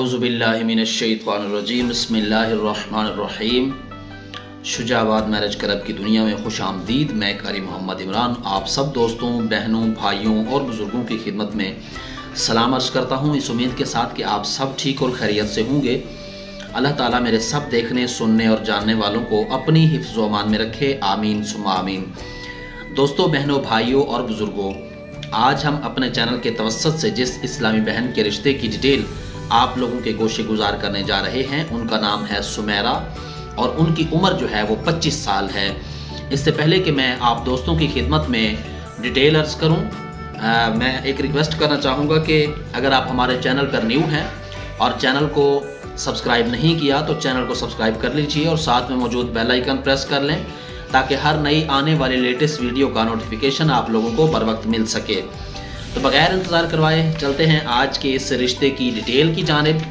औज़ुबिल्लाहि मिनश्शैतानिर्रजीम बिस्मिल्लाहिर्रहमानिर्रहीम। Shujabad marriage club की दुनिया में खुश आमदीद। मैं कारी मोहम्मद इमरान आप सब दोस्तों, बहनों, भाइयों और बुज़ुर्गों की खिदमत में सलाम अर्ज़ करता हूँ, इस उम्मीद के साथ कि आप सब ठीक और खैरियत से होंगे। अल्लाह ताला मेरे सब देखने, सुनने और जानने वालों को अपनी हिफ्ज़ व अमान में रखे, आमीन सुम्मा आमीन। दोस्तों, बहनों, भाइयों और बुज़ुर्गों, आज हम अपने चैनल के तवस्सुत से जिस इस्लामी बहन के रिश्ते की डिटेल आप लोगों के गोशे गुजार करने जा रहे हैं, उनका नाम है सुमेरा और उनकी उम्र जो है वो 25 साल है। इससे पहले कि मैं आप दोस्तों की खिदमत में डिटेल अर्ज करूं, मैं एक रिक्वेस्ट करना चाहूँगा कि अगर आप हमारे चैनल पर न्यू हैं और चैनल को सब्सक्राइब नहीं किया तो चैनल को सब्सक्राइब कर लीजिए और साथ में मौजूद बेल आइकन प्रेस कर लें ताकि हर नई आने वाली लेटेस्ट वीडियो का नोटिफिकेशन आप लोगों को बर वक्त मिल सके। तो बगैर इंतज़ार करवाए चलते हैं आज के इस रिश्ते की डिटेल की जानिब।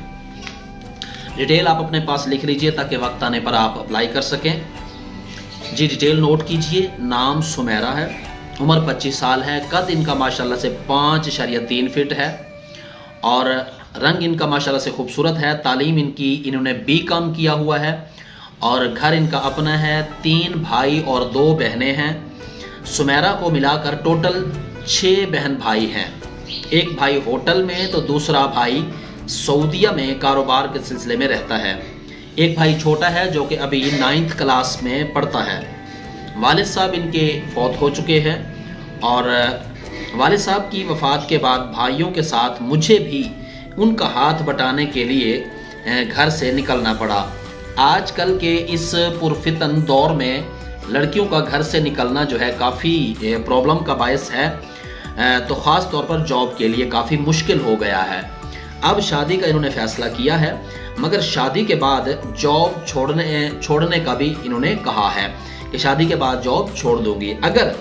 डिटेल आप अपने पास लिख लीजिए ताकि वक्त आने पर आप अप्लाई कर सकें। जी, डिटेल नोट कीजिए। नाम सुमेरा है, उम्र 25 साल है, कद इनका माशाल्लाह से 5.3 फीट है और रंग इनका माशाल्लाह से खूबसूरत है। तालीम इनकी इन्होंने B.Com किया हुआ है और घर इनका अपना है। 3 भाई और 2 बहनें हैं। सुमेरा को मिलाकर टोटल 6 बहन भाई हैं। एक भाई होटल में तो दूसरा भाई सऊदीया में कारोबार के सिलसिले में रहता है। एक भाई छोटा है जो कि अभी 9th क्लास में पढ़ता है। वालिद साहब इनके फौत हो चुके हैं और वालिद साहब की वफ़ात के बाद भाइयों के साथ मुझे भी उनका हाथ बटाने के लिए घर से निकलना पड़ा। आजकल के इस पुरफितन दौर में लड़कियों का घर से निकलना जो है काफ़ी प्रॉब्लम का बायस है, तो ख़ास तौर पर जॉब के लिए काफ़ी मुश्किल हो गया है। अब शादी का इन्होंने फ़ैसला किया है, मगर शादी के बाद जॉब छोड़ने का भी इन्होंने कहा है कि शादी के बाद जॉब छोड़ दूंगी। अगर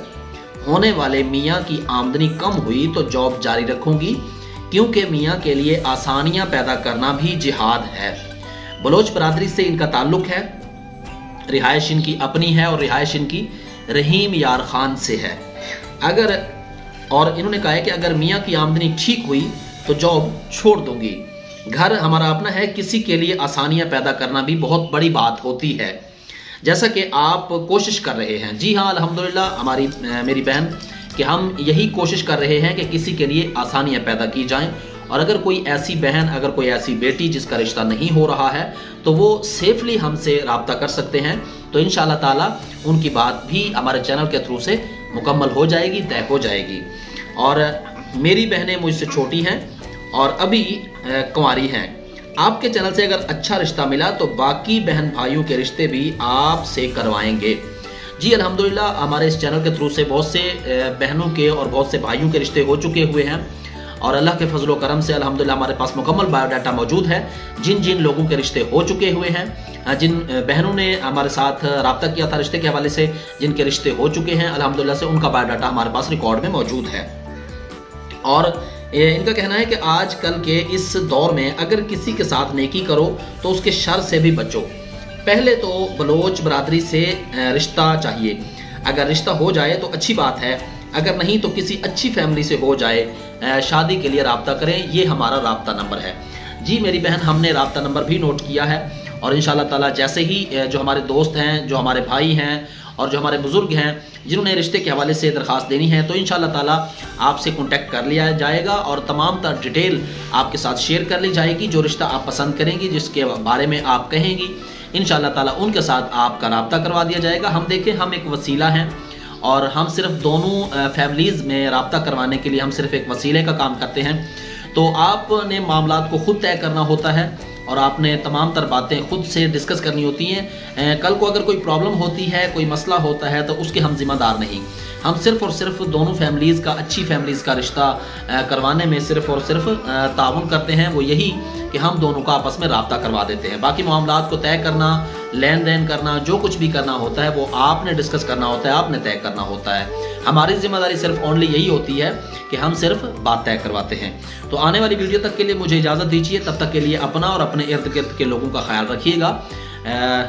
होने वाले मियाँ की आमदनी कम हुई तो जॉब जारी रखूंगी, क्योंकि मियाँ के लिए आसानियाँ पैदा करना भी जिहाद है। बलोच बरादरी से इनका ताल्लुक है, रिहाइश इनकी अपनी है और रिहाइश इनकी रहीम यार खान से है। और इन्होंने कहा है कि अगर मियाँ की आमदनी ठीक हुई तो जॉब छोड़ दूंगी। घर हमारा अपना है, किसी के लिए आसानियां पैदा करना भी बहुत बड़ी बात होती है, जैसा कि आप कोशिश कर रहे हैं। जी हाँ, अल्हम्दुलिल्लाह मेरी बहन कि हम यही कोशिश कर रहे हैं कि किसी के लिए आसानियां पैदा की जाएं। और अगर कोई ऐसी बहन, अगर कोई ऐसी बेटी जिसका रिश्ता नहीं हो रहा है तो वो सेफली हमसे रब्ता कर सकते हैं। तो इंशाअल्लाह ताला उनकी बात भी हमारे चैनल के थ्रू से मुकम्मल हो जाएगी, तय हो जाएगी। और मेरी बहनें मुझसे छोटी हैं और अभी कुंवारी हैं। आपके चैनल से अगर अच्छा रिश्ता मिला तो बाकी बहन भाइयों के रिश्ते भी आपसे करवाएंगे। जी अल्हम्दुलिल्लाह, हमारे इस चैनल के थ्रू से बहुत से बहनों के और बहुत से भाइयों के रिश्ते हो चुके हुए हैं और अल्लाह के फजल व करम से अल्हम्दुलिल्लाह हमारे पास मुकम्मल बायोडाटा मौजूद है। जिन जिन लोगों के रिश्ते हो चुके हुए हैं, जिन बहनों ने हमारे साथ रब्ता किया था रिश्ते के हवाले से, जिनके रिश्ते हो चुके हैं अल्हम्दुलिल्लाह से, उनका बायोडाटा हमारे पास रिकॉर्ड में मौजूद है। और इनका कहना है कि आजकल के इस दौर में अगर किसी के साथ नेकी करो तो उसके शर से भी बचो। पहले तो बलोच बरादरी से रिश्ता चाहिए। अगर रिश्ता हो जाए तो अच्छी बात है, अगर नहीं तो किसी अच्छी फैमिली से हो जाए। शादी के लिए रब्ता करें, ये हमारा रब्ता नंबर है। जी मेरी बहन, हमने रब्ता नंबर भी नोट किया है और इंशाअल्लाह ताला जैसे ही जो हमारे दोस्त हैं, जो हमारे भाई हैं और जो हमारे बुजुर्ग हैं जिन्होंने रिश्ते के हवाले से दरख्वास्त देनी है, तो इंशाअल्लाह ताला आपसे कांटेक्ट कर लिया जाएगा और तमाम तर डिटेल आपके साथ शेयर कर ली जाएगी। जो रिश्ता आप पसंद करेंगी, जिसके बारे में आप कहेंगी, इंशाअल्लाह ताला उनके साथ आपका रब्ता करवा दिया जाएगा। हम देखें, हम एक वसीला हैं और हम सिर्फ दोनों फैमिलीज़ में रब्ता करवाने के लिए हम सिर्फ एक वसीले का काम करते हैं। तो आपने मामलात को खुद तय करना होता है और आपने तमाम तर बातें खुद से डिस्कस करनी होती हैं। कल को अगर कोई प्रॉब्लम होती है, कोई मसला होता है, तो उसके हम जिम्मेदार नहीं। हम सिर्फ और सिर्फ दोनों फैमिलीज़ का, अच्छी फैमिलीज़ का रिश्ता करवाने में सिर्फ और सिर्फ ताउन करते हैं। वो यही कि हम दोनों का आपस में रब्ता करवा देते हैं। बाकी मामलात को तय करना, लेन देन करना, जो कुछ भी करना होता है वो आपने डिस्कस करना होता है, आपने तय करना होता है। हमारी जिम्मेदारी सिर्फ ओनली यही होती है कि हम सिर्फ बात तय करवाते हैं। तो आने वाली वीडियो तक के लिए मुझे इजाज़त दीजिए। तब तक के लिए अपना और अपने इर्द गिर्द के लोगों का ख्याल रखिएगा।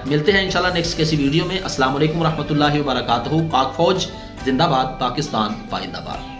मिलते हैं इंशाल्लाह नेक्स्ट किसी वीडियो में। अस्सलाम वालेकुम रहमतुल्लाहि व बरकातहू। पाक फौज जिंदाबाद, पाकिस्तान पाइंदाबाद।